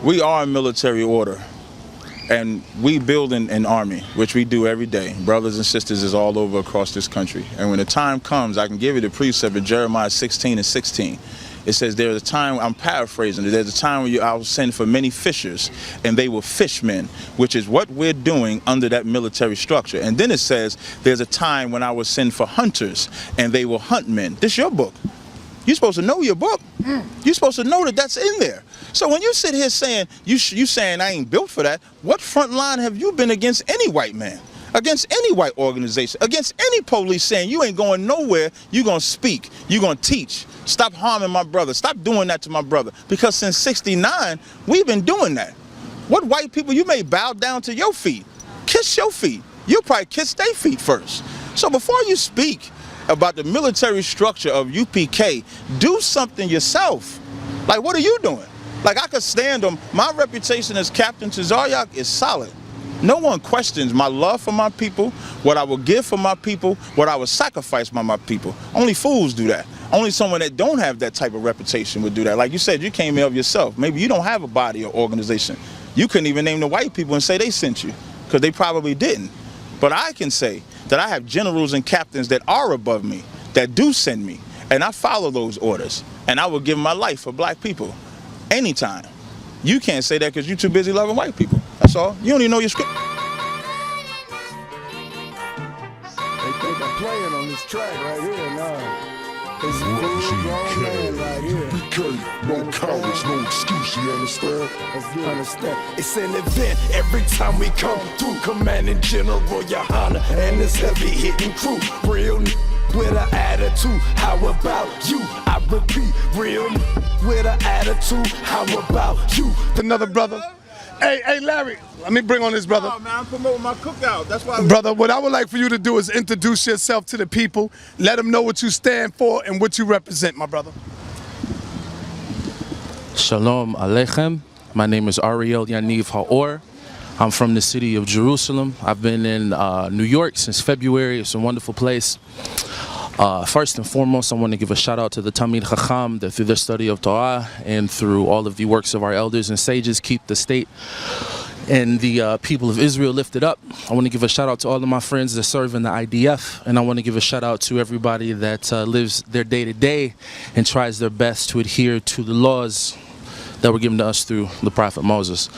We are a military order, and we build an army, which we do every day. Brothers and sisters is all over across this country. And when the time comes, I can give you the precept of Jeremiah 16:16. It says, there's a time, I'm paraphrasing it, there's a time when I will send for many fishers, and they will fish men, which is what we're doing under that military structure. And then it says, there's a time when I will send for hunters, and they will hunt men. This is your book. You're supposed to know your book. You're supposed to know that that's in there. So when you sit here saying, you saying I ain't built for that, what front line have you been against any white man? Against any white organization, against any police saying you ain't going nowhere, you're going to speak, you're going to teach. Stop harming my brother. Stop doing that to my brother. Because since '69, we've been doing that. What white people, you may bow down to your feet, kiss your feet. You'll probably kiss their feet first. So before you speak about the military structure of UPK, do something yourself. Like, what are you doing? Like, I could stand them. My reputation as Captain Tazaryach is solid. No one questions my love for my people, what I will give for my people, what I will sacrifice by my people. Only fools do that. Only someone that don't have that type of reputation would do that. Like you said, you came here of yourself. Maybe you don't have a body or organization. You couldn't even name the white people and say they sent you, because they probably didn't. But I can say that I have generals and captains that are above me, that do send me, and I follow those orders. And I will give my life for black people anytime. You can't say that because you're too busy loving white people. That's all. You don't even know your script. They think I'm playing on this track right here, nah. It's a full grown man right here. i.s.b.h.p.k, no cowards, no excuse, you understand? You understand? It's an event every time we come through. Commanding General, your honor, and this heavy hitting crew. Real with an attitude, how about you? I repeat, real with an attitude, how about you? Another brother. Hey, Larry, let me bring on this brother. Oh, man, I'm promoting my cookout. That's why. Brother, what I would like for you to do is introduce yourself to the people. Let them know what you stand for and what you represent, my brother. Shalom Aleichem. My name is Arielle Yaniv Ha'or. I'm from the city of Jerusalem. I've been in New York since February. It's a wonderful place. First and foremost, I want to give a shout out to the Talmid Chacham that through their study of Torah and through all of the works of our elders and sages keep the state and the people of Israel lifted up. I want to give a shout out to all of my friends that serve in the IDF, and I want to give a shout out to everybody that lives their day to day and tries their best to adhere to the laws that were given to us through the prophet Moses.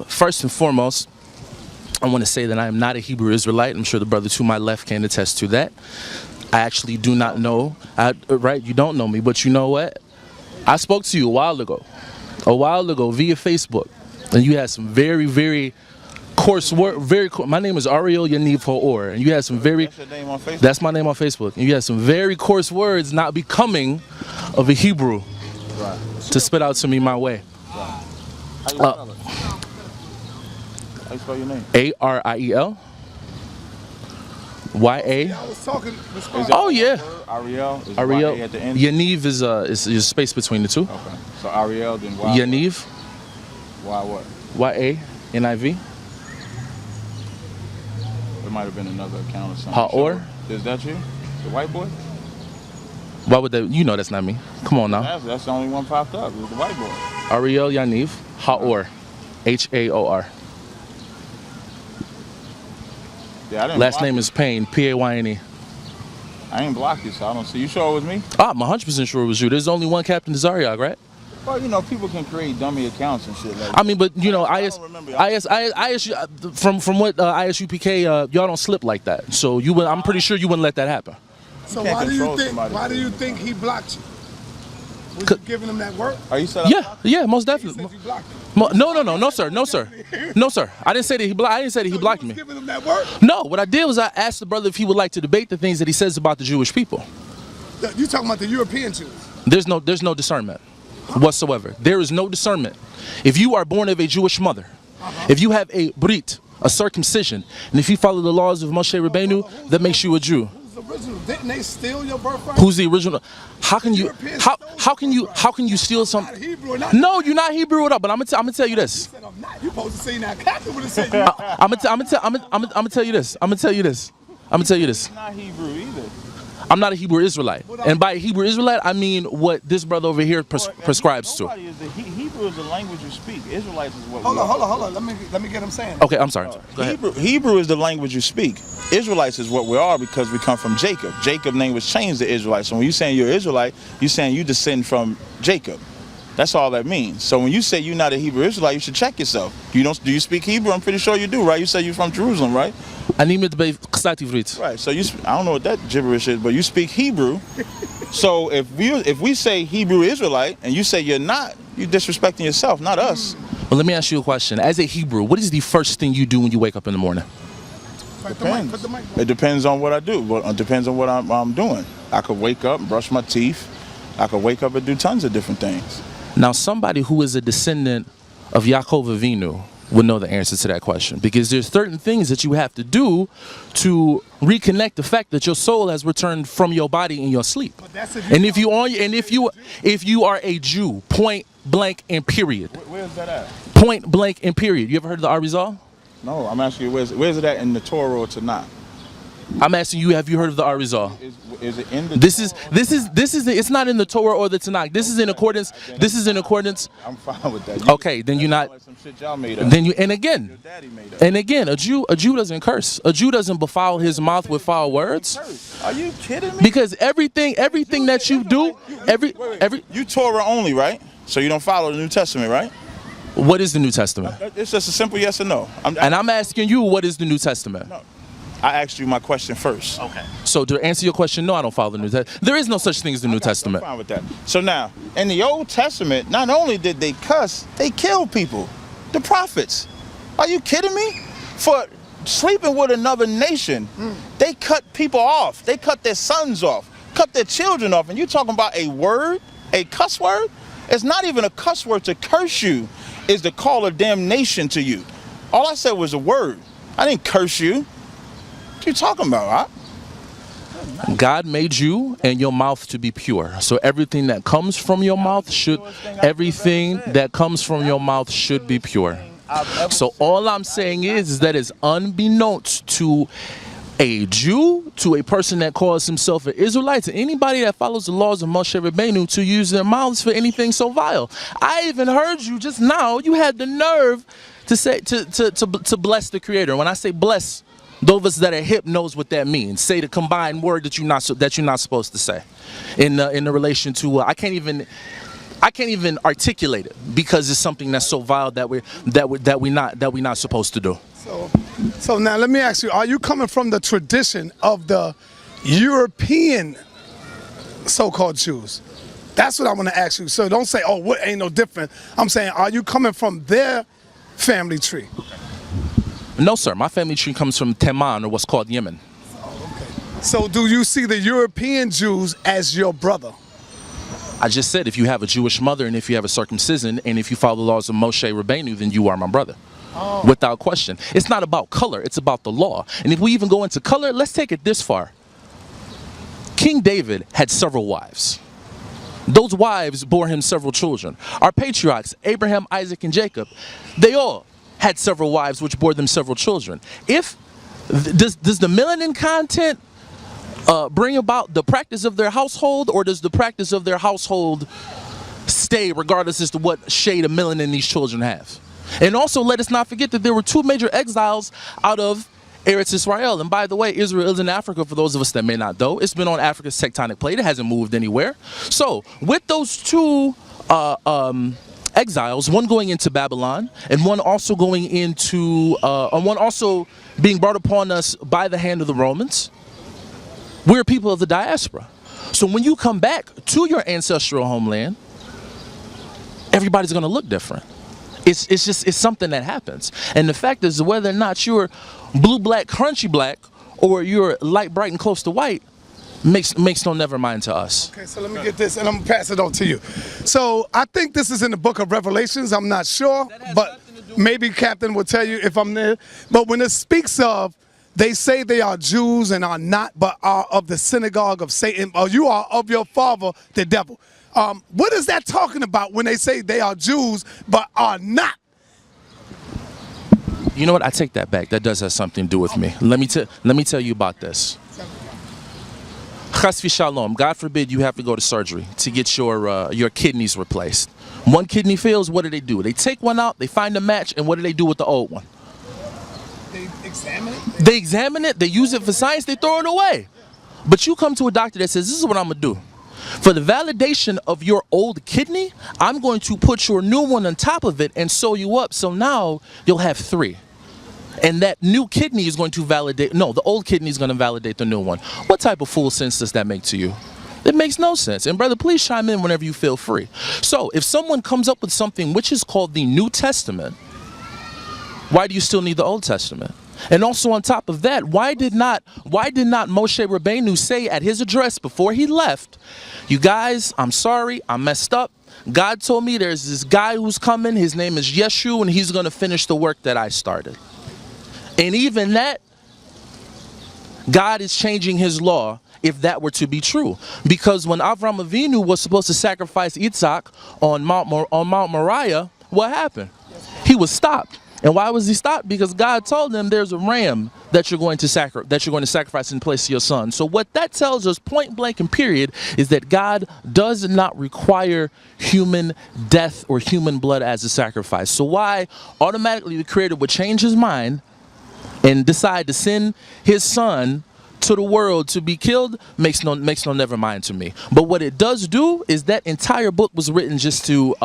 First and foremost, I want to say that I am not a Hebrew Israelite. I'm sure the brother to my left can attest to that. I actually do not know, right? You don't know me, but you know what? I spoke to you a while ago via Facebook, and you had some very, very coarse word. My name is Arielle Yaniv Ha'or, and you had some very. That's your name on Facebook? That's my name on Facebook, and you had some very coarse words, not becoming of a Hebrew, right, to spit out to me my way. Right. How you spell it? How you spell your name? Arielle. Y-A. I was talking. Oh yeah. Arielle. Is Arielle. Y-A at the end? Yaniv is a space between the two. Okay. So Arielle, then Y. Yaniv. Y what? Y-A-N-I-V. There might have been another account or something. Ha'or. Is that you? The white boy? Why would that? You know that's not me. Come on now. That's the only one popped up. It was the white boy. Arielle Yaniv Ha'or. H-A-O-R. Yeah, I didn't Last block name you. is Payne. P-A-Y-N-E. I ain't blocked you, so I don't see. You sure it was me? I'm 100% sure it was you. There's only one Captain Tazaryach, right? Well, you know, people can create dummy accounts and shit like that. I mean, but you know, I I.s. don't remember. from what i.s.u.p.k, y'all don't slip like that. So I'm pretty sure you wouldn't let that happen. So can't why do you control think? somebody. Why do you think he blocked you? Was you giving him that work? Are you set up? Yeah, most He definitely. said you blocked him. No, sir. No, sir. I didn't say that he blocked You me. was giving him that work? No, what I did was I asked the brother if he would like to debate the things that he says about the Jewish people. You talking about the European Jews? There's no discernment whatsoever. There is no discernment. If you are born of a Jewish mother, if you have a brit, a circumcision, and if you follow the laws of Moshe Rabbeinu, that makes you a Jew. Who's the original? Didn't they steal your birthright? Who's the original? How can you steal something? Hebrew or not? No, you're not Hebrew at all. But I'm gonna tell you this. You said I'm not. You supposed to say now. Captain would have said you. I'm gonna tell you this. I'm gonna tell you this. You're not Hebrew either. I'm not a Hebrew Israelite, and by Hebrew Israelite I mean what this brother over here prescribes to. Nobody is a Hebrew Hebrew is the language you speak. Israelites is what Hold we on, are. hold on. Let me get him saying. Okay, I'm sorry. Go ahead. Hebrew is the language you speak. Israelites is what we are because we come from Jacob. Jacob's name was changed to Israelites. So when you're saying you're Israelite, you're saying you descend from Jacob. That's all that means. So when you say you're not a Hebrew Israelite, you should check yourself. You don't? Do you speak Hebrew? I'm pretty sure you do, right? You say you're from Jerusalem, right? אני מדבר קצת עברית. Right. So I don't know what that gibberish is, but you speak Hebrew. So if we say Hebrew Israelite and you say you're not, you're disrespecting yourself, not us. Well, let me ask you a question. As a Hebrew, what is the first thing you do when you wake up in the morning? Depends. It depends on what I do. It depends on what I'm doing. I could wake up and brush my teeth. I could wake up and do tons of different things. Now, somebody who is a descendant of Yaakov Avinu would know the answer to that question, because there's certain things that you have to do to reconnect the fact that your soul has returned from your body in your sleep. And if you are a Jew, point blank and period. Where's that at? Point blank and period. You ever heard of the Arielle? No, I'm asking you, where's it at in the Torah or Tanakh? I'm asking you, have you heard of the Arielle? Is it in the This is it's not in the Torah or the Tanakh. This is in accordance. I'm fine with that. Okay, then you're not. Like some shit y'all made up. Then you Your daddy made up. and again, a Jew doesn't curse. A Jew doesn't defile his mouth with foul words. Are you kidding me? Because everything that you do, every You Torah only, right? So you don't follow the New Testament, right? what is the New Testament? It's just a simple yes or no. And I'm asking you, what is the New Testament? No. I asked you my question first. Okay. So to answer your question, no, I don't follow the New Testament. There is no such thing as the New Testament. I'm fine with that. So now, in the Old Testament, not only did they cuss, they killed people. The prophets. Are you kidding me? For sleeping with another nation, they cut people off. They cut their sons off, cut their children off. And you're talking about a word, a cuss word? It's not even a cuss word to curse you. It's the call of damnation to you. All I said was a word. I didn't curse you. What you talking about, huh? God made you and your mouth to be pure. So everything that comes from your mouth should be pure. So all I'm saying is that it's unbeknownst to a Jew, to a person that calls himself an Israelite, to anybody that follows the laws of Moshe Rabbeinu, to use their mouths for anything so vile. I even heard you just now, you had the nerve to say to bless the Creator. When I say bless, those of us that are hip knows what that means. Say the combined word that you're not supposed to say. In the relation to I can't even articulate it because it's something that's so vile that we're not supposed to do. So now let me ask you: are you coming from the tradition of the European so-called Jews? That's what I want to ask you. So don't say, "Oh, what ain't no different." I'm saying, are you coming from their family tree? No, sir. My family tree comes from Teman, or what's called Yemen. So do you see the European Jews as your brother? I just said if you have a Jewish mother and if you have a circumcision and if you follow the laws of Moshe Rabbeinu, then you are my brother. Oh. Without question. It's not about color. It's about the law. And if we even go into color, let's take it this far. King David had several wives. Those wives bore him several children. Our patriarchs, Abraham, Isaac, and Jacob, they all had several wives which bore them several children. Does the melanin content bring about the practice of their household, or does the practice of their household stay regardless as to what shade of melanin these children have? And also, let us not forget that there were two major exiles out of Eretz Israel. And by the way, Israel is in Africa, for those of us that may not know. It's been on Africa's tectonic plate. It hasn't moved anywhere. So with those two exiles, one going into Babylon and one also going into one also being brought upon us by the hand of the Romans, we're people of the diaspora. So when you come back to your ancestral homeland, everybody's going to look different. It's something that happens. And the fact is, whether or not you're blue, black, crunchy black, or you're light, bright, and close to white, makes no never mind to us. Okay, so let me get this, and I'm gonna pass it on to you. So I think this is in the book of Revelations. I'm not sure, but maybe Captain will tell you if I'm there. But when it speaks of, they say they are Jews and are not, but are of the synagogue of Satan, or you are of your father, the devil. What is that talking about when they say they are Jews but are not? You know what? I take that back. That does have something to do with me. Let me tell you about this. chas v'shalom, God forbid you have to go to surgery to get your kidneys replaced. One kidney fails, what do? They take one out, they find a match, and what do they do with the old one? They examine it? They examine it, they use it for science, they throw it away. But you come to a doctor that says, this is what I'm going to do. For the validation of your old kidney, I'm going to put your new one on top of it and sew you up. So now you'll have 3. And that new kidney is going to validate, no, the old kidney is going to validate the new one. What type of fool sense does that make to you? It makes no sense. And brother, please chime in whenever you feel free. So if someone comes up with something which is called the New Testament, why do you still need the Old Testament? And also on top of that, why did not Moshe Rabbeinu say at his address before he left, you guys, I'm sorry, I messed up. God told me there's this guy who's coming, his name is Yeshu, and he's going to finish the work that I started. And even that, God is changing his law if that were to be true. Because when Avraham Avinu was supposed to sacrifice Isupk on Mount Moriah, what happened? was stopped. And why was he stopped? Because God told him there's a ram that you're going to sacrifice in place of your son. So what that tells us, point blank and period, is that God does not require human death or human blood as a sacrifice. So why automatically the Creator would change his mind and decide to send his son to the world to be killed makes no never mind to me. But what it does do is that entire book was written just to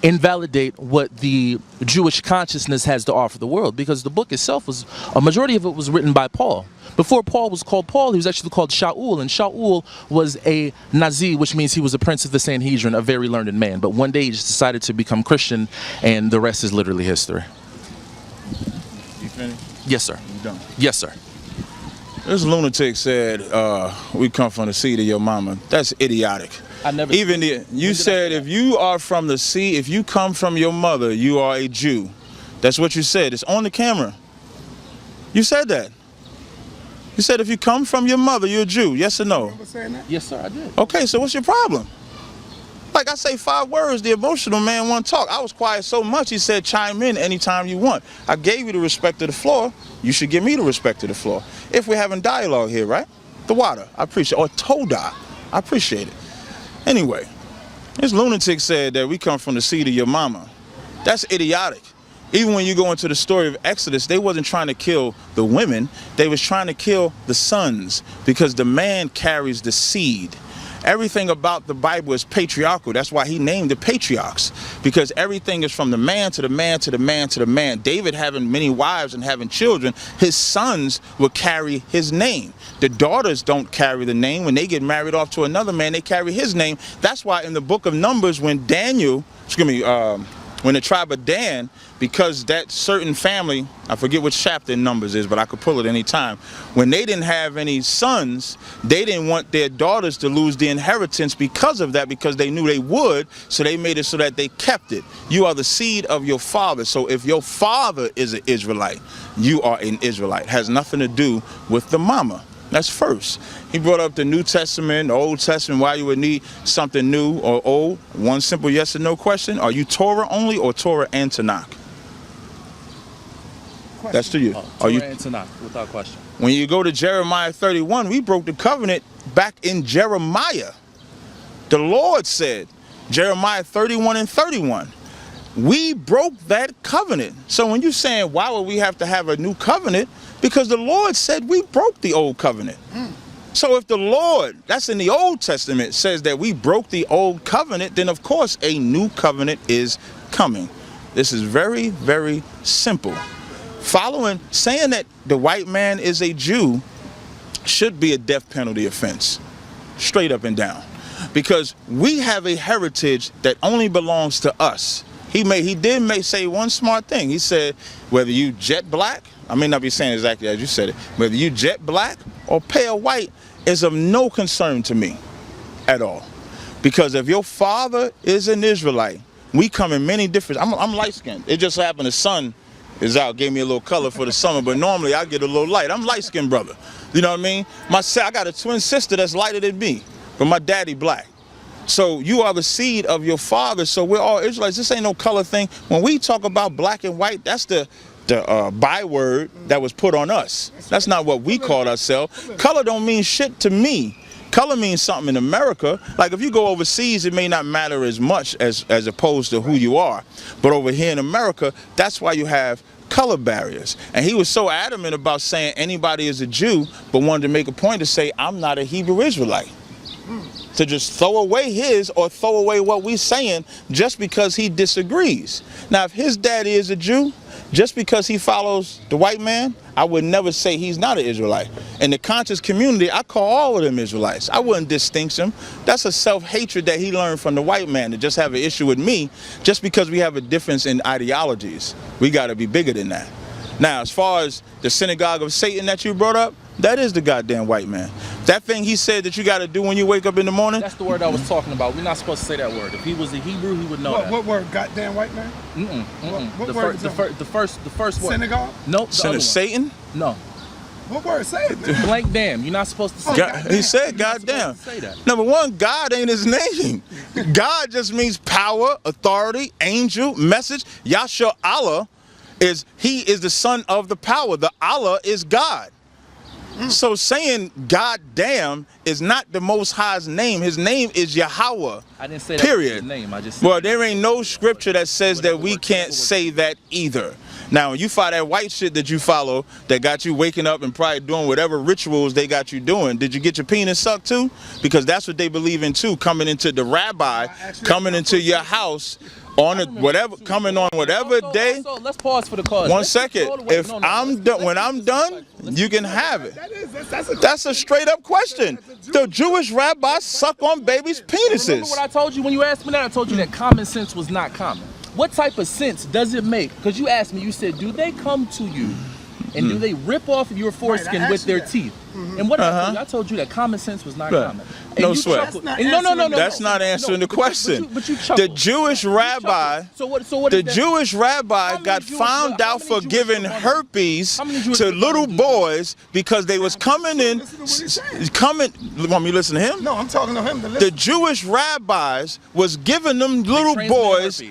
invalidate what the Jewish consciousness has to offer the world, because the book itself was, a majority of it was written by Paul. Before Paul was called Paul, he was actually called Shaul, and Shaul was a Nazi, which means he was a prince of the Sanhedrin, a very learned man. But one day he just decided to become Christian, and the rest is literally history. You finished? Yes, sir. You done? Yes, sir. This lunatic said, we come from the seed of your mama. That's idiotic. I never. Even you said if you are from the seed, if you come from your mother, you are a Jew. That's what you said. It's on the camera. You said that. You said if you come from your mother, you're a Jew. Yes or no? Remember saying that? Yes, sir, I did. Okay, so what's your problem? Like I say 5 words, the emotional man won't talk. I was quiet so much, he said chime in anytime you want. I gave you the respect of the floor. You should give me the respect of the floor. If we're having dialogue here, right? The water, I appreciate it. Or Toda, I appreciate it. Anyway, this lunatic said that we come from the seed of your mama. That's idiotic. Even when you go into the story of Exodus, they wasn't trying to kill the women. They was trying to kill the sons, because the man carries the seed. Everything about the Bible is patriarchal. That's why he named the patriarchs, because everything is from the man to the man to the man to the man. David having many wives and having children, his sons will carry his name. The daughters don't carry the name. When they get married off to another man, they carry his name. That's why in the book of Numbers, when when the tribe of Dan, because that certain family, I forget which chapter in Numbers is, but I could pull it any time. When they didn't have any sons, they didn't want their daughters to lose the inheritance because of that, because they knew they would, so they made it so that they kept it. You are the seed of your father. So if your father is an Israelite, you are an Israelite. It has nothing to do with the mama. That's first. He brought up the New Testament, the Old Testament, why you would need something new or old. One simple yes or no question. Are you Torah only or Torah and Tanakh? Question. That's to you. Torah and Tanakh, without question. When you go to Jeremiah 31, we broke the covenant back in Jeremiah. The Lord said, Jeremiah 31 and 31. We broke that covenant. So when you're saying, why would we have to have a new covenant? Because the Lord said we broke the old covenant. So if the Lord, that's in the Old Testament, says that we broke the old covenant, then of course a new covenant is coming. This is very, very simple. Saying that the white man is a Jew should be a death penalty offense, straight up and down. Because we have a heritage that only belongs to us. He did say one smart thing. He said, whether you jet black, I may not be saying exactly as you said it, whether you jet black or pale white is of no concern to me at all. Because if your father is an Israelite, we come in many different, I'm light-skinned. It just happened the sun is out, gave me a little color for the summer, but normally I get a little light. I'm light-skinned, brother. You know what I mean? I got a twin sister that's lighter than me, but my daddy black. So you are the seed of your father, so we're all Israelites. This ain't no color thing. When we talk about black and white, that's the byword that was put on us. That's not what we called ourselves. Color don't mean shit to me. Color means something in America. Like if you go overseas, it may not matter as much as opposed to who you are. But over here in America, that's why you have color barriers. And he was so adamant about saying anybody is a Jew, but wanted to make a point to say, I'm not a Hebrew Israelite. To just throw away his or throw away what we're saying just because he disagrees. Now, if his daddy is a Jew, just because he follows the white man, I would never say he's not an Israelite. In the conscious community, I call all of them Israelites. I wouldn't distinguish them. That's a self-hatred that he learned from the white man to just have an issue with me just because we have a difference in ideologies. We got to be bigger than that. Now, as far as the synagogue of Satan that you brought up, that is the goddamn white man. That thing he said that you got to do when you wake up in the morning. That's the word I was talking about. We're not supposed to say that word. If he was a Hebrew, he would know that. What word? Goddamn white man? What word is that? The first word. Synagogue? Nope. Satan? No. What word? Say it, man. Blank damn. You're not supposed to say that. He said goddamn. Say that. Number one, God ain't his name. God just means power, authority, angel, message. Yasha Allah he is the son of the power. The Allah is God. So saying God damn is not the Most High's name. His name is Yahweh. I didn't say that period. was his name. I just said well, there ain't no scripture that says that we can't say that either. Now, when you follow that white shit that you follow that got you waking up and probably doing whatever rituals they got you doing, did you get your penis sucked too? Because that's what they believe in too, coming into the rabbi, coming into your house on whatever, coming on whatever day. Also, let's pause for the cause. One second. If I'm done, when I'm done, you can have it. That's a straight up question. The Jewish rabbis suck on babies' penises. Remember what I told you when you asked me that? I told you that common sense was not common. What type of sense does it make? Because you asked me, you said, do they come to you and do they rip off your foreskin with their teeth? And what I told you that common sense was not common. And no sweat. No. That's not answering the question. But you the Jewish rabbi, the Jewish rabbi got found out for giving herpes to little boys because they was coming in, want me to listen to him? No, I'm talking to him. The Jewish rabbis was giving them little boys,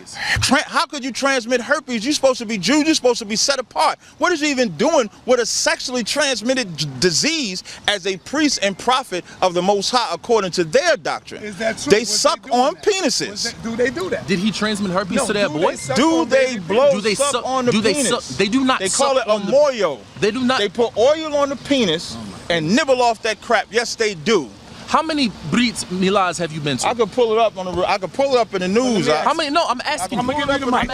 how could you transmit herpes? You're supposed to be Jew, you're supposed to be set apart. What is you even doing with a sexually transmitted disease as a priest and prophet of the Most High according to their doctrine? Is that true? They suck on penises. Do they do that? Did he transmit herpes to that boy? Do they blow suck on the penis? They do not. They call it a moyo. They do not. They put oil on the penis and nibble off that crap. Yes, they do. How many Brit Milahs have you been to? I could pull it up in the news. How many? No, I'm asking. I'm gonna give you the mic.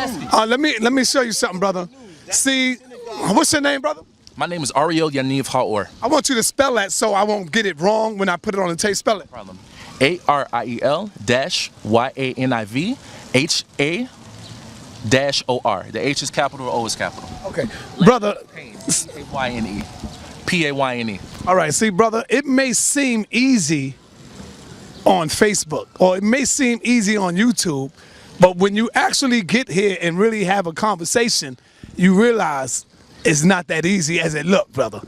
Let me show you something, brother. See, what's your name, brother? My name is Arielle Yaniv Haor. I want you to spell that so I won't get it wrong when I put it on the tape. Spell it. Problem. Ariel-YANIV-HA-O-R. The H is capital, the O is capital. Okay, brother. P-A-Y-N-E. P-A-Y-N-E. All right, see, brother, it may seem easy on Facebook or it may seem easy on YouTube, but when you actually get here and really have a conversation, you realize it's not that easy as it looked, brother.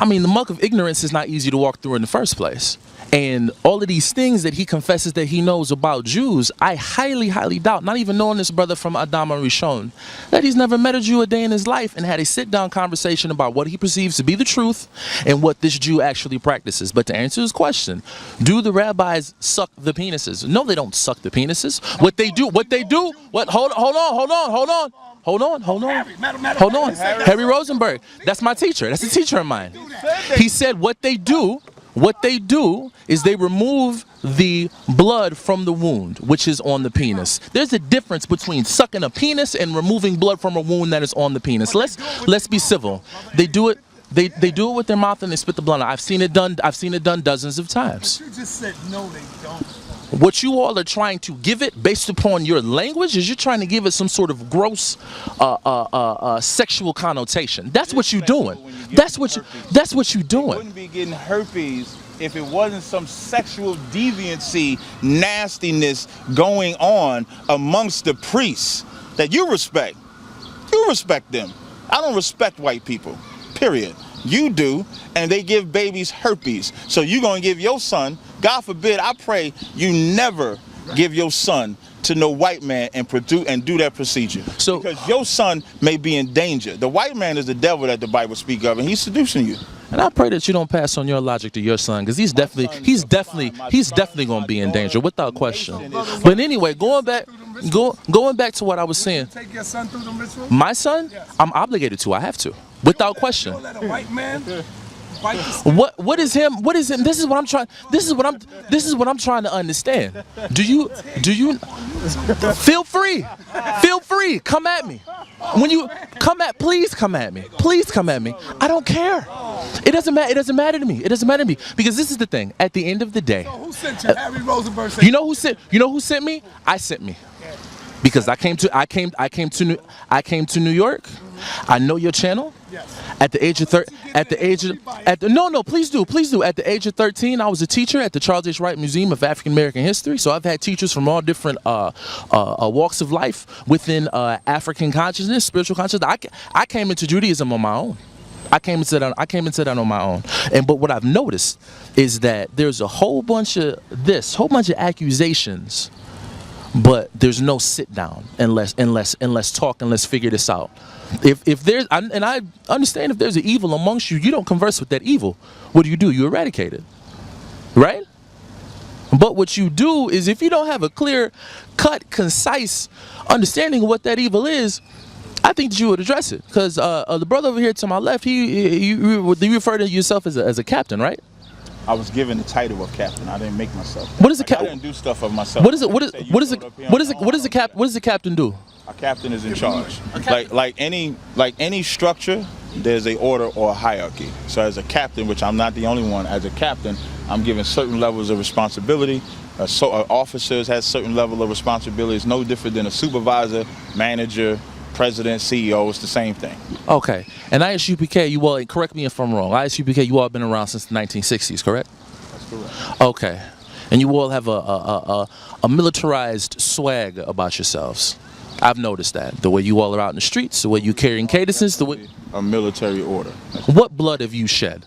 I mean, the muck of ignorance is not easy to walk through in the first place. And all of these things that he confesses that he knows about Jews, I highly, highly doubt, not even knowing this brother from Adam Rishon, that he's never met a Jew a day in his life and had a sit-down conversation about what he perceives to be the truth and what this Jew actually practices. But to answer his question, do the rabbis suck the penises? No, they don't suck the penises. Hold on. Harry Rosenburg. That's my teacher. That's a teacher of mine. He said what they do is they remove the blood from the wound, which is on the penis. There's a difference between sucking a penis and removing blood from a wound that is on the penis. Let's be civil. They do it. They do it with their mouth and they spit the blood out. I've seen it done dozens of times. But you just said no, they don't. What you all are trying to give it based upon your language is you're trying to give it some sort of gross sexual connotation. That's what you're doing. That's what you're doing. You wouldn't be getting herpes if it wasn't some sexual deviancy, nastiness going on amongst the priests that you respect. You respect them. I don't respect white people, period. You do, and they give babies herpes. So you're going to give your son, God forbid, I pray you never give your son to no white man and do that procedure. So- because your son may be in danger. The white man is the devil that the Bible speaks of, and he's seducing you. And I pray that you don't pass on your logic to your son, because he's definitely going to be in danger without question. But anyway, going back to what I was saying. Take your son through the ritual? My son, I'm obligated to. I have to, without question. Don't let a white man bite the skin. What is him? This is what I'm trying. This is what I'm trying to understand. Do you feel free? Feel free. Come at me. When you please come at me. Please come at me. I don't care. It doesn't matter. It doesn't matter to me. It doesn't matter to me, because this is the thing. At the end of the day, So who sent you? Harry Rosenburg sent you know who sent me? I sent me. Because I came to New York. I know your channel. Yes. At the age of please do. At the age of 13, I was a teacher at the Charles H. Wright Museum of African American History. So I've had teachers from all different walks of life within African consciousness, spiritual consciousness. I came into Judaism on my own. I came into that on my own. But what I've noticed is that there's a whole bunch of accusations, but there's no sit down and let's talk and let's figure this out. If there's, and I understand, if there's an evil amongst you, you don't converse with that evil. What do? You eradicate it, right? But what you do is, if you don't have a clear cut, concise understanding of what that evil is, I think that you would address it. Because the brother over here to my left, you refer to yourself as a captain, right? I was given the title of captain. I didn't make myself. What is a I captain? didn't do stuff of myself. What does the captain do? A captain is in charge. Like any structure, there's a order or a hierarchy. So as a captain, which I'm not the only one, as a captain, I'm given certain levels of responsibility. Officers has certain level of responsibility. It's no different than a supervisor, manager, president, CEO. It's the same thing. Okay. And i.s.u.p.k, you all, correct me if I'm wrong, i.s.u.p.k, you all have been around since the 1960s, correct? That's correct. Okay. And you all have a militarized swag about yourselves. I've noticed that. The way you all are out in the streets, the way you carrying cadences, the way... A military order. What blood have you shed?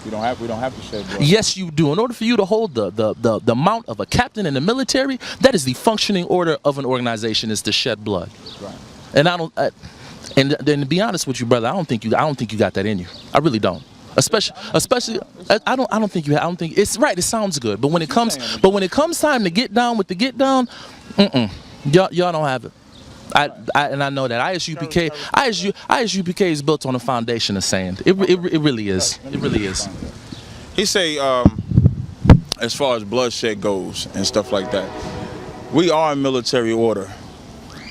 We don't have to shed blood. Yes, you do. In order for you to hold the mount of a captain in the military, that is the functioning order of an organization, is to shed blood. Right. And and to be honest with you, brother, I don't think you got that in you. I really don't. Especially, I don't think it's right. It sounds good, but when it comes time to get down with the get down, y'all don't have it. And I know that i.s.u.p.k is built on a foundation of sand. It really is. It really is. He say, as far as bloodshed goes and stuff like that, we are a military order.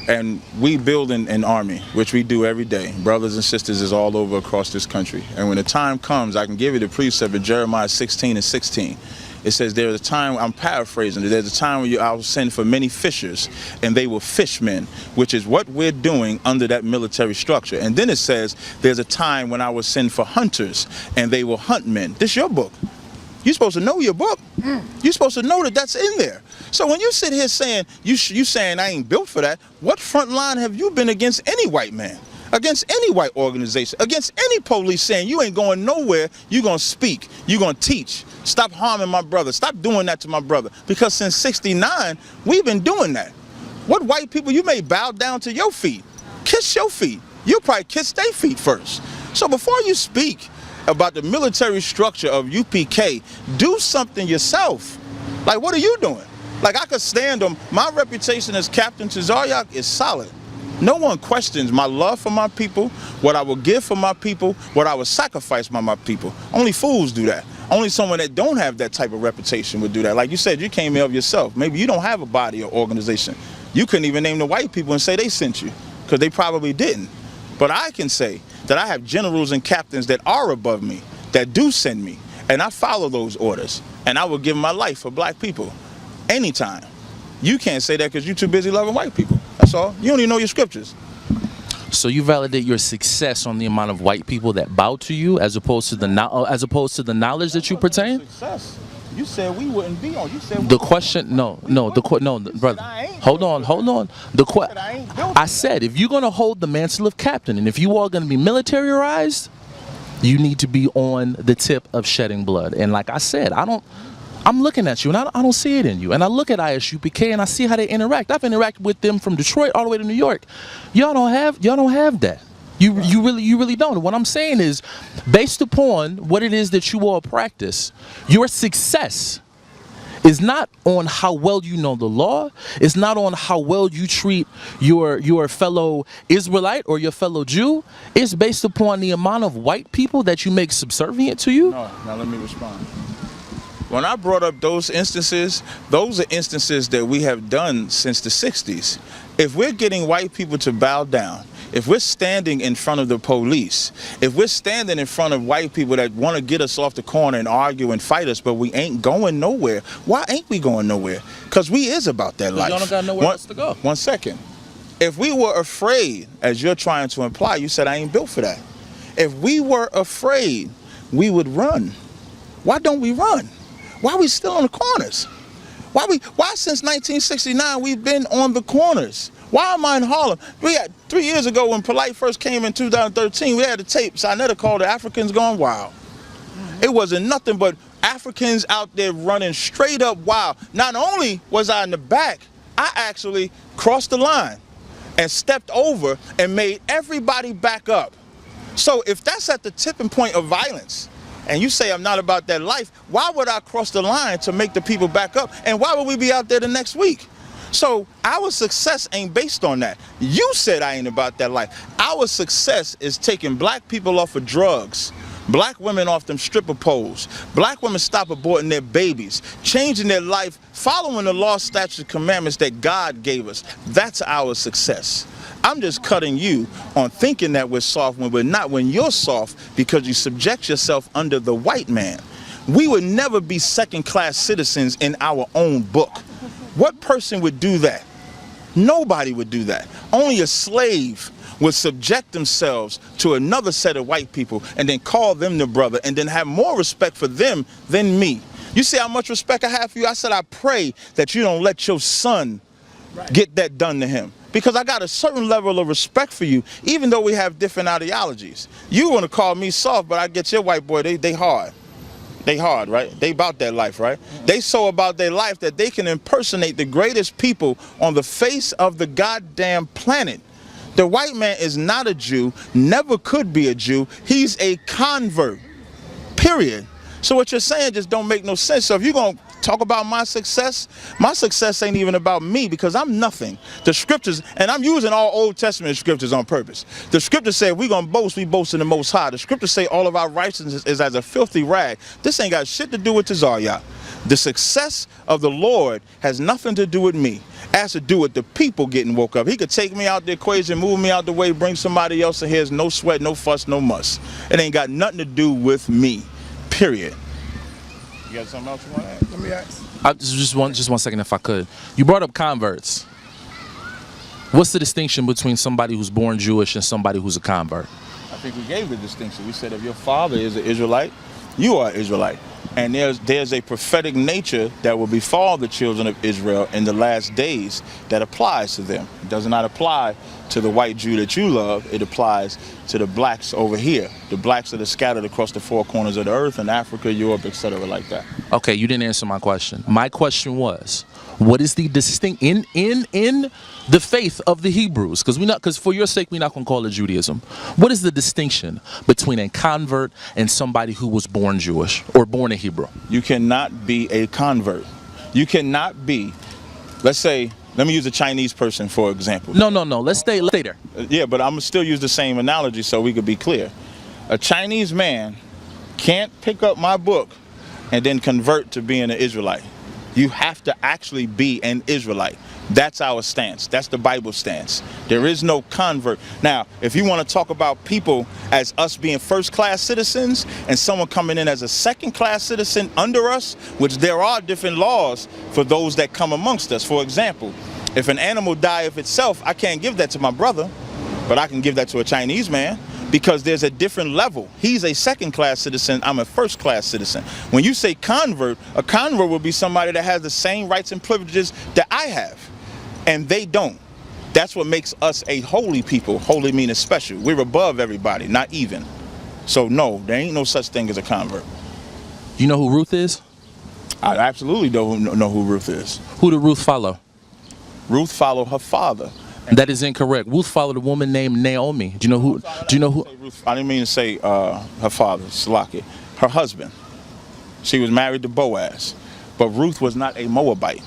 And we build an army, which we do every day. Brothers and sisters is all over across this country. And when the time comes, I can give you the precept of Jeremiah 16:16. It says, there's a time, I'm paraphrasing it, there's a time when I will send for many fishers, and they will fish men, which is what we're doing under that military structure. And then it says, there's a time when I will send for hunters, and they will hunt men. This is your book. You're supposed to know your book. You're supposed to know that that's in there. So when you sit here saying, you saying I ain't built for that, what front line have you been against any white man? Against any white organization? Against any police saying you ain't going nowhere, you're going to speak, you're going to teach. Stop harming my brother. Stop doing that to my brother. Because since '69, we've been doing that. What white people, you may bow down to your feet. Kiss your feet. You'll probably kiss their feet first. So before you speak about the military structure of UPK, do something yourself. Like, what are you doing? Like, I could stand them. My reputation as Captain Tazaryach is solid. No one questions my love for my people, what I will give for my people, what I will sacrifice by my people. Only fools do that. Only someone that don't have that type of reputation would do that. Like you said, you came here of yourself. Maybe you don't have a body or organization. You couldn't even name the white people and say they sent you, because they probably didn't. But I can say that I have generals and captains that are above me, that do send me, and I follow those orders. And I will give my life for black people anytime. You can't say that because you're too busy loving white people. That's all. You don't even know your scriptures. So you validate your success on the amount of white people that bow to you, as opposed to the knowledge that you pertain. Success. You said we wouldn't be on. You said the question, no, brother. Hold on. I said, if you're gonna hold the mantle of captain, and if you are gonna be militarized, you need to be on the tip of shedding blood. And like I said, I I'm looking at you and I don't see it in you. And I look at i.s.u.p.k. and I see how they interact. I've interacted with them from Detroit all the way to New York. Y'all don't have that. You really don't. And what I'm saying is, based upon what it is that you all practice, your success is not on how well you know the law. It's not on how well you treat your fellow Israelite or your fellow Jew. It's based upon the amount of white people that you make subservient to you. No, now let me respond. When I brought up those instances, those are instances that we have done since the 60s. If we're getting white people to bow down, if we're standing in front of the police, if we're standing in front of white people that want to get us off the corner and argue and fight us, but we ain't going nowhere, why ain't we going nowhere? Because we is about that life. Y'all don't got nowhere else to go. 1 second. If we were afraid, as you're trying to imply, you said I ain't built for that. If we were afraid, we would run. Why don't we run? Why are we still on the corners? Why since 1969 we've been on the corners? Why am I in Harlem? We had 3 years ago when Polite first came in 2013, we had a tape Sinetta called the Africans Gone Wild. It wasn't nothing but Africans out there running straight up wild. Not only was I in the back, I actually crossed the line and stepped over and made everybody back up. So if that's at the tipping point of violence, and you say I'm not about that life, why would I cross the line to make the people back up? And why would we be out there the next week? So our success ain't based on that. You said I ain't about that life. Our success is taking black people off of drugs, black women off them stripper poles, black women stop aborting their babies, changing their life, following the law, statutes, and commandments that God gave us. That's our success. I'm just cutting you on thinking that we're soft when we're not, when you're soft because you subject yourself under the white man. We would never be second-class citizens in our own book. What person would do that? Nobody would do that. Only a slave would subject themselves to another set of white people and then call them their brother and then have more respect for them than me. You see how much respect I have for you? I said I pray that you don't let your son get that done to him. Because I got a certain level of respect for you, even though we have different ideologies. You want to call me soft, but I get your white boy, they hard. They hard, right? They about that life, right? They so about their life that they can impersonate the greatest people on the face of the goddamn planet. The white man is not a Jew, never could be a Jew. He's a convert, period. So what you're saying just don't make no sense. So if you're going to talk about my success ain't even about me because I'm nothing. The scriptures, and I'm using all Old Testament scriptures on purpose. The scriptures say we're going to boast, we boast in the Most High. The scriptures say all of our righteousness is as a filthy rag. This ain't got shit to do with Tazaryach. The success of the Lord has nothing to do with me. It has to do with the people getting woke up. He could take me out the equation, move me out the way, bring somebody else in here. There's no sweat, no fuss, no muss. It ain't got nothing to do with me. Period. You got something else you want to add? Let me ask. Just one second, if I could. You brought up converts. What's the distinction between somebody who's born Jewish and somebody who's a convert? I think we gave the distinction. We said if your father is an Israelite, you are Israelite. And there's a prophetic nature that will befall the children of Israel in the last days that applies to them. It does not apply to the white Jew that you love. It applies to the blacks over here. The blacks that are scattered across the four corners of the earth in Africa, Europe, etc. like that. Okay, you didn't answer my question. My question was, what is the distinct in the faith of the Hebrews? Because for your sake, we're not going to call it Judaism. What is the distinction between a convert and somebody who was born Jewish or born a Hebrew? You cannot be a convert. You cannot be, let's say, let me use a Chinese person for example. No. Let's stay there. Yeah, but I'm gonna still use the same analogy so we could be clear. A Chinese man can't pick up my book and then convert to being an Israelite. You have to actually be an Israelite. That's our stance. That's the Bible stance. There is no convert. Now, if you want to talk about people as us being first-class citizens and someone coming in as a second-class citizen under us, which there are different laws for those that come amongst us. For example, if an animal dies of itself, I can't give that to my brother, but I can give that to a Chinese man. Because there's a different level. He's a second-class citizen, I'm a first-class citizen. When you say convert, a convert will be somebody that has the same rights and privileges that I have, and they don't. That's what makes us a holy people. Holy meaning special. We're above everybody, not even. So no, there ain't no such thing as a convert. You know who Ruth is? I absolutely don't know who Ruth is. Who did Ruth follow? Ruth followed her father. That is incorrect. Ruth followed a woman named Naomi. Do you know who? Do you know who? I didn't mean to say her father, Salaki. Her husband. She was married to Boaz. But Ruth was not a Moabite.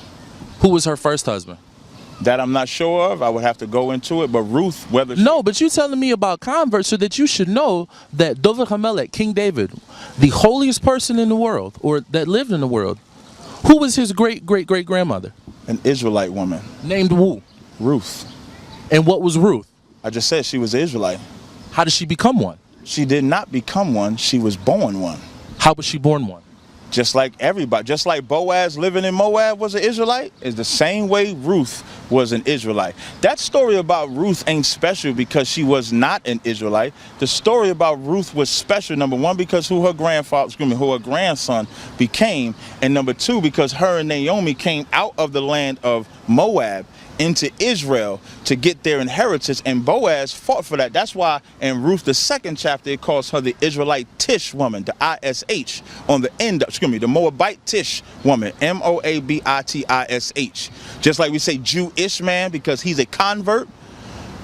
Who was her first husband? That I'm not sure of. I would have to go into it. But Ruth, whether she... No, but you telling me about converts so that you should know that Dovid HaMelech, King David, the holiest person in the world, or that lived in the world, who was his great-great-great-grandmother? An Israelite woman. Named who? Ruth. And what was Ruth? I just said she was an Israelite. How did she become one? She did not become one. She was born one. How was she born one? Just like everybody, just like Boaz living in Moab was an Israelite, is the same way Ruth was an Israelite. That story about Ruth ain't special because she was not an Israelite. The story about Ruth was special, number one, because who her grandson became, and number two, because her and Naomi came out of the land of Moab into Israel to get their inheritance, and Boaz fought for that. That's why in Ruth, the 2nd chapter, it calls her the Israelite Tish woman, the I.s.h. on the end, the Moabite Tish woman, M-O-A-B-I-T-I-S-H. Just like we say Jewish man because he's a convert,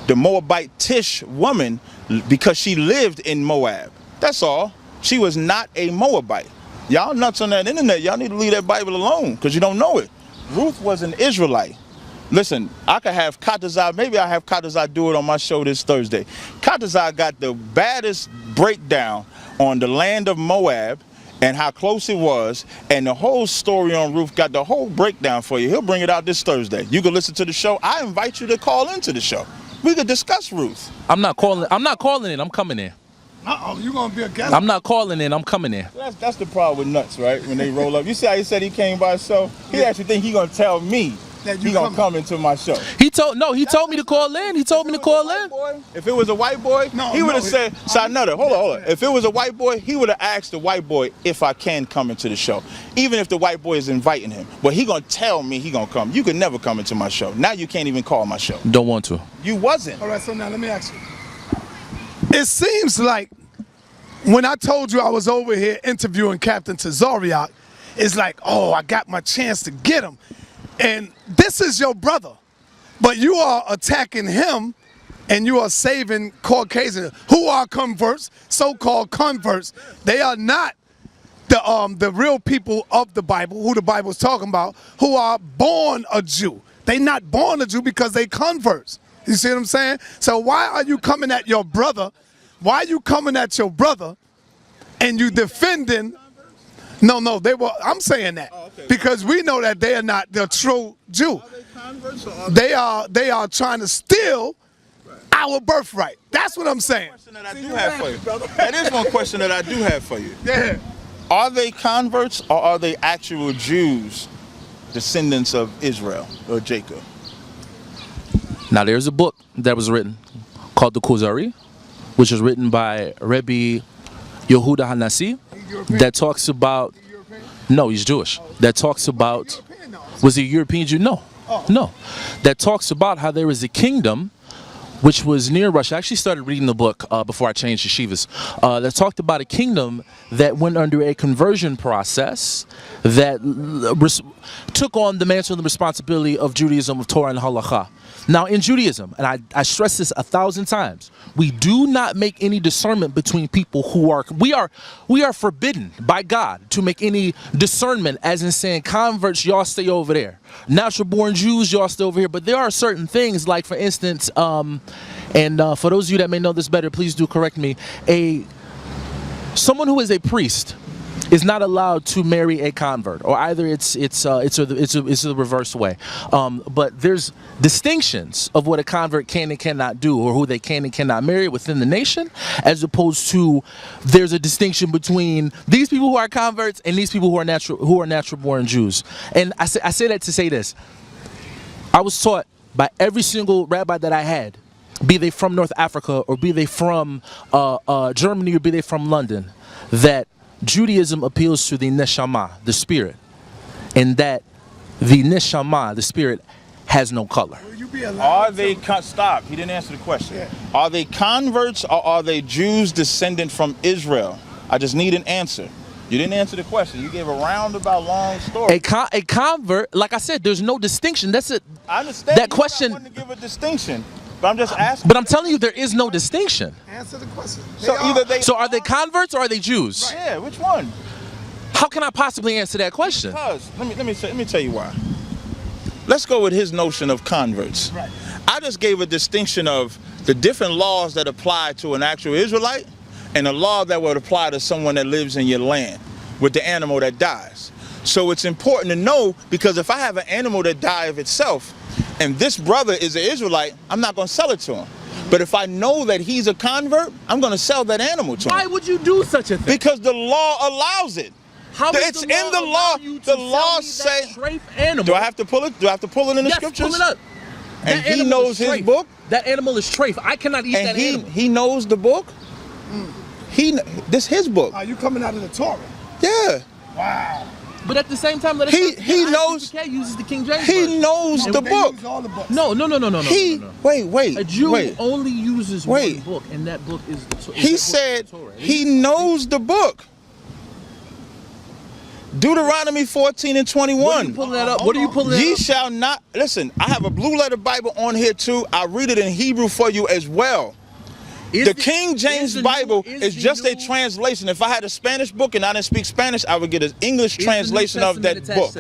the Moabite Tish woman because she lived in Moab. That's all. She was not a Moabite. Y'all nuts on that internet. Y'all need to leave that Bible alone because you don't know it. Ruth was an Israelite. Listen, I could have Tazaryach, maybe I have Tazaryach do it on my show this Thursday. Tazaryach got the baddest breakdown on the land of Moab and how close it was, and the whole story on Ruth got the whole breakdown for you. He'll bring it out this Thursday. You can listen to the show. I invite you to call into the show. We could discuss Ruth. I'm not calling in, I'm coming in. Uh-oh, you gonna be a guest? I'm not calling in, I'm coming in. That's the problem with nuts, right? When they roll up. You see how he said he came by himself? He actually think he gonna tell me he gonna come into my show. He told me to call in. He told me to call in. If it was a white boy, he would have said, hold on. If it was a white boy, he would have asked the white boy if I can come into the show. Even if the white boy is inviting him. But he gonna tell me he gonna come. You could never come into my show. Now you can't even call my show. Don't want to. You wasn't. All right, so now let me ask you. It seems like when I told you I was over here interviewing Captain Tazaryach, it's like, oh, I got my chance to get him. And this is your brother, but you are attacking him and you are saving Caucasians who are converts, so-called converts. They are not the real people of the Bible, who the Bible is talking about, who are born a Jew. They not born a Jew because they converts. You see what I'm saying? So why are you coming at your brother? Why are you coming at your brother and you defending? No, they were. I'm saying that because we know that they are not the true Jew. They are trying to steal our birthright. That's what I'm saying. That is one question that I do have for you. Yeah. Are they converts or are they actual Jews, descendants of Israel or Jacob? Now there's a book that was written called the Tazaryach, which was written by Rebbe Yehuda Hanassi, that talks about, no, he's Jewish, that talks about, was he European Jew? No, no. That talks about how there was a kingdom which was near Russia. I actually started reading the book before I changed yeshivas. That talked about a kingdom that went under a conversion process that took on the mantle and the responsibility of Judaism, of Torah and Halakha. Now in Judaism, and I stress this 1,000 times, we do not make any discernment between people who are, we are forbidden by God to make any discernment, as in saying converts, y'all stay over there. Natural born Jews, y'all stay over here. But there are certain things, like for instance, for those of you that may know this better, please do correct me, someone who is a priest is not allowed to marry a convert, or either it's the reverse way. But there's distinctions of what a convert can and cannot do, or who they can and cannot marry within the nation, as opposed to there's a distinction between these people who are converts and these people who are natural born Jews. And I say that to say this: I was taught by every single rabbi that I had, be they from North Africa or be they from Germany or be they from London, that Judaism appeals to the neshama, the spirit, and that the neshama, the spirit, has no color. Are they stop? He didn't answer the question. Yeah. Are they converts or are they Jews descendant from Israel? I just need an answer. You didn't answer the question. You gave a roundabout long story. A convert, like I said, there's no distinction. That's it. I understand. That question. I want to give a distinction, but I'm just asking. But I'm telling you, there is no distinction. Answer the question. So are they converts or are they Jews? Right. Yeah, which one? How can I possibly answer that question? Because let me tell you why. Let's go with his notion of converts. Right. I just gave a distinction of the different laws that apply to an actual Israelite and a law that would apply to someone that lives in your land with the animal that dies. So it's important to know, because if I have an animal that dies of itself and this brother is an Israelite, I'm not going to sell it to him. But if I know that he's a convert, I'm going to sell that animal to him. Why would you do such a thing? Because the law allows it. How It's in the law. The law say. Do I have to pull it? Do I have to pull it in the scriptures? Pull it up. And he knows his book. That animal is treif. I cannot eat that animal. He knows the book. This his book. Are you coming out of the Torah? Yeah. Wow. But at the same time, let us He knows. i.s.b.h.p.k uses the King James. He knows the They book. use all the books. No. Wait. A Jew wait. only uses one book, and that book is the Torah. He said he knows the book. Deuteronomy 14 and 21. What are you pulling that up? What are you pulling that Ye up? shall not, listen, I have a blue letter Bible on here too. I read it in Hebrew for you as well. The King James Bible is just a translation. If I had a Spanish book and I didn't speak Spanish, I would get an English translation of that book.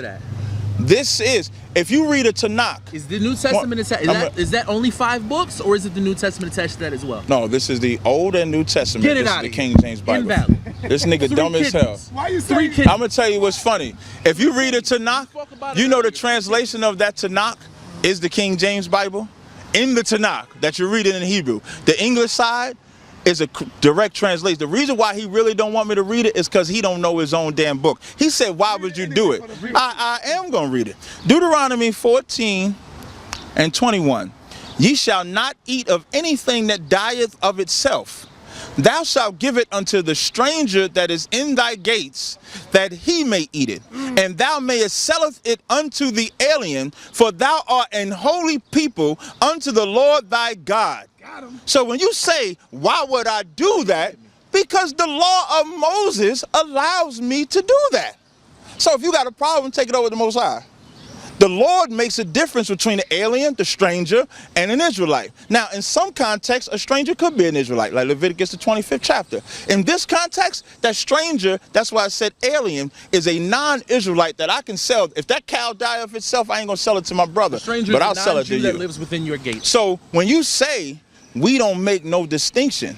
This is, if you read a Tanakh. Is the New Testament attached? Is that only 5 books, or is it the New Testament attached to that as well? No, this is the Old and New Testament. Get it this out is of the here. King James Bible. Invalid. This nigga dumb as hell. Why you Three saying? kids. I'm gonna tell you what's funny. If you read a Tanakh, you know the translation of that Tanakh is the King James Bible. In the Tanakh that you're reading in Hebrew, the English side is a direct translation. The reason why he really don't want me to read it is because he don't know his own damn book. He said, why would you do it? I am gonna read it. Deuteronomy 14 and 21. Ye shall not eat of anything that dieth of itself. Thou shalt give it unto the stranger that is in thy gates, that he may eat it. And thou mayest selleth it unto the alien, for thou art an holy people unto the Lord thy God. So when you say, why would I do that? Because the law of Moses allows me to do that. So if you got a problem, take it over to the Most High. The Lord makes a difference between the alien, the stranger, and an Israelite. Now, in some contexts, a stranger could be an Israelite, like Leviticus, the 25th chapter. In this context, that stranger, that's why I said alien, is a non-Israelite that I can sell. If that cow die of itself, I ain't going to sell it to my brother, but I'll sell it to you. That lives within your gate. So when you say we don't make no distinction,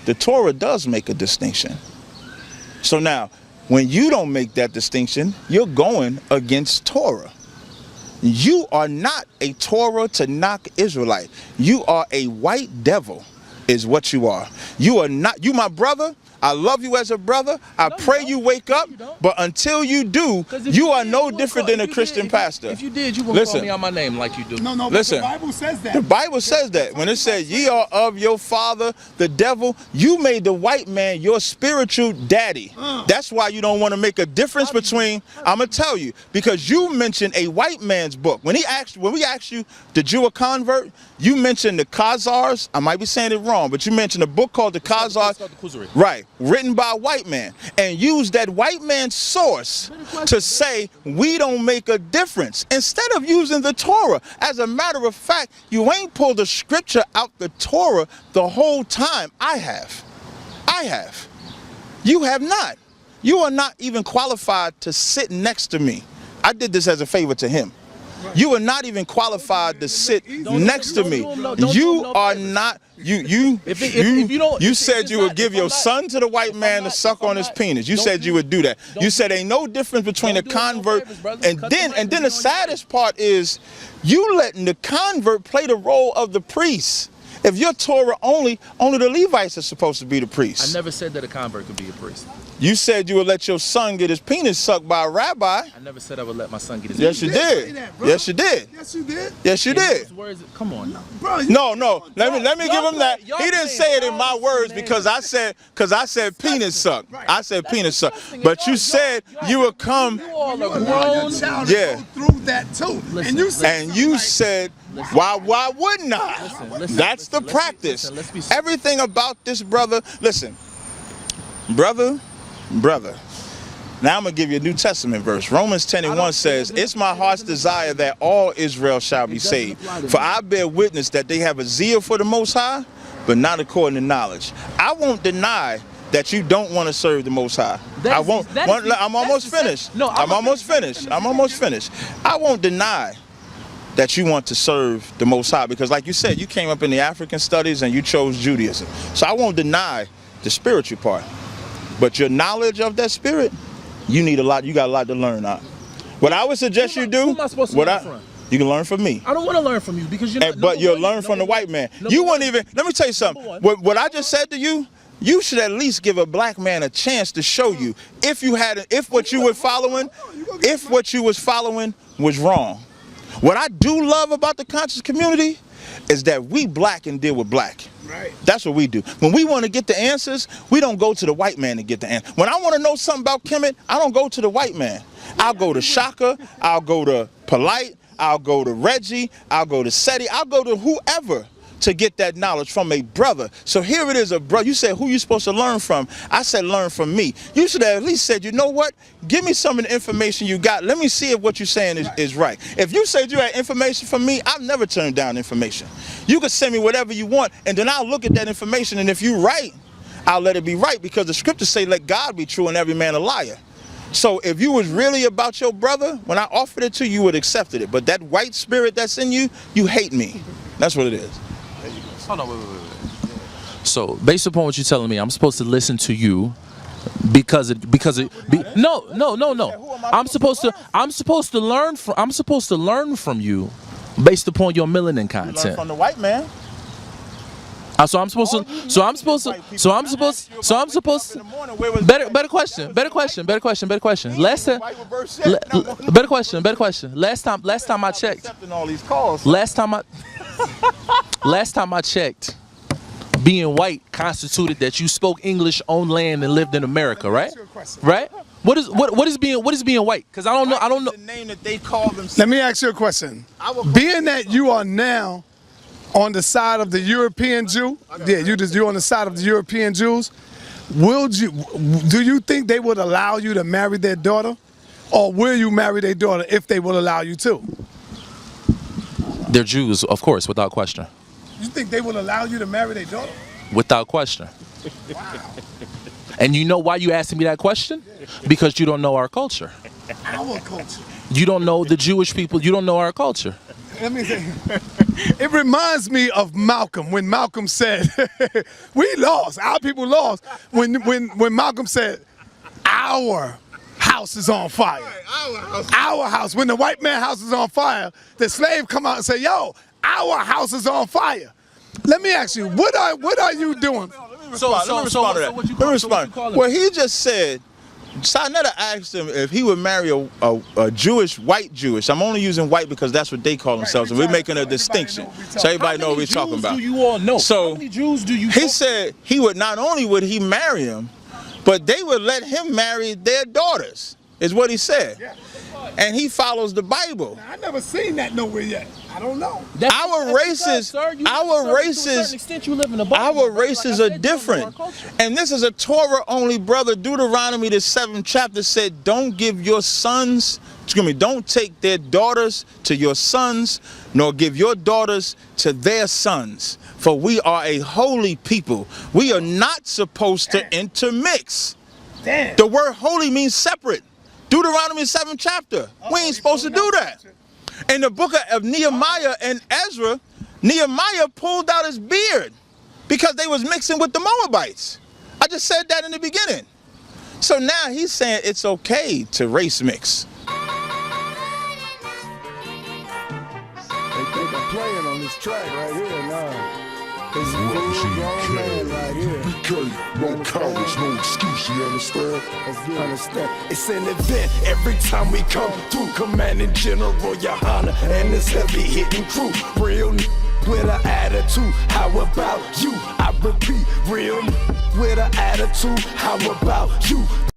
the Torah does make a distinction. So now, when you don't make that distinction, you're going against Torah. You are not a Torah Tanakh Israelite. You are a white devil is what you are. You are not, you my brother. I love you as a brother. I pray you wake up. But until you do, you are no different than a Christian pastor. If you did, you wouldn't call me out my name like you do. No, but Listen, the Bible says that. The Bible says that. When it says, ye are of your father, the devil, you made the white man your spiritual daddy. That's why you don't want to make a difference between, I'm going to tell you, because you mentioned a white man's book. When we asked you, the Jew a convert, you mentioned the Khazars. I might be saying it wrong, but you mentioned a book called the Khazars. Right. Written by a white man, and use that white man's source to say we don't make a difference instead of using the Torah. As a matter of fact, you ain't pulled the scripture out the Torah the whole time. I have. You have not. You are not even qualified to sit next to me. I did this as a favor to him. You are not even qualified to sit next to me. You are not. You said you would give your son to the white man to suck on his penis. You said you would do that. You said ain't no difference between a convert and then the saddest part is you letting the convert play the role of the priest. If you're Torah only the Levites are supposed to be the priests. I never said that a convert could be a priest. You said you would let your son get his penis sucked by a rabbi. I never said I would let my son get his Yes, penis. you did. Yes, you did. Yes, you did. Yes, you did. Come on. Bro, No. Let me give him that. He didn't say it in my words because I said penis suck. I said penis suck. But you said you would come. You allow your child to go through that too. And you said, why wouldn't I? That's the practice. Everything about this brother. Listen, brother. Now I'm going to give you a New Testament verse. Romans 10:1 says, it's my heart's desire that all Israel shall be saved. For I bear witness that they have a zeal for the Most High, but not according to knowledge. I won't deny that you don't want to serve the Most High. I won't. I'm almost finished. No, I'm almost finished. I'm almost finished. I won't deny that you want to serve the Most High, because like you said, you came up in the African studies and you chose Judaism. So I won't deny the spiritual part, but your knowledge of that spirit, you need a lot. You got a lot to learn out. What I would suggest you do, who am I supposed to learn from? You can learn from me. I don't want to learn from you because you're not. But you'll learn from the white man. You won't even. Let me tell you something. What I just said to you, you should at least give a black man a chance to show you if what you were following, if what you was following was wrong. What I do love about the conscious community is that we black and deal with black. Right. That's what we do. When we want to get the answers, we don't go to the white man to get the answer. When I want to know something about Kemet, I don't go to the white man. I'll go to Shaka, I'll go to Polite, I'll go to Reggie, I'll go to Seti, I'll go to whoever to get that knowledge from a brother. So here it is, a brother. You said, who you supposed to learn from? I said, learn from me. You should have at least said, you know what? Give me some of the information you got. Let me see if what you're saying is right. If you said you had information from me, I've never turned down information. You can send me whatever you want, and then I'll look at that information, and if you're right, I'll let it be right, because the scriptures say, let God be true and every man a liar. So if you was really about your brother, when I offered it to you, you would have accepted it. But that white spirit that's in you, you hate me. That's what it is. Hold on, wait. So based upon what you're telling me, I'm supposed to listen to you no. I'm supposed to learn from you based upon your melanin content. You learn from the white man. So I'm supposed to. Better question. Last time I checked. Last time I checked, being white constituted that you spoke English, owned land, and lived in America, right? Right? What is being white? Because I don't know. The name that they call themselves. Let me ask you a question. Being that you are now on the side of the European Jew, you're on the side of the European Jews, do you think they would allow you to marry their daughter? Or will you marry their daughter if they will allow you to? They're Jews, of course, without question. You think they will allow you to marry their daughter? Without question. Wow. And you know why you asking me that question? Because you don't know our culture. Our culture. You don't know the Jewish people. You don't know our culture. Let me say, it reminds me of Malcolm, when Malcolm said, we lost, our people lost, when Malcolm said, our house is on fire. Our house. When the white man's house is on fire, the slave come out and say, yo, our house is on fire. Let me ask you, what are you doing? Let me respond. Well, he just said, Sarnetta asked him if he would marry a Jewish, white Jewish. I'm only using white because that's what they call themselves, and we're making a distinction. So everybody know what we're talking about. How many Jews do you all know? So how many Jews do you he said he would, not only would he marry him, but they would let him marry their daughters, is what he said. Yeah. And he follows the Bible. Now, I never seen that nowhere yet. I don't know. Our races are different. And this is a Torah only brother. Deuteronomy, the 7th chapter said, don't give your sons, don't take their daughters to your sons, nor give your daughters to their sons. For we are a holy people. We are not supposed to intermix. Damn. The word holy means separate. Deuteronomy 7th chapter. We ain't supposed to do that. In the book of Nehemiah and Ezra, Nehemiah pulled out his beard because they was mixing with the Moabites. I just said that in the beginning. So now he's saying it's okay to race mix. They think I'm playing on this track right here now. This is full grown man right here. No cowards, no excuse, you understand? Understand? It's an event every time we come through. Commanding General Yohana and this heavy hitting crew. Real with an attitude. How about you? I repeat, real with an attitude. How about you?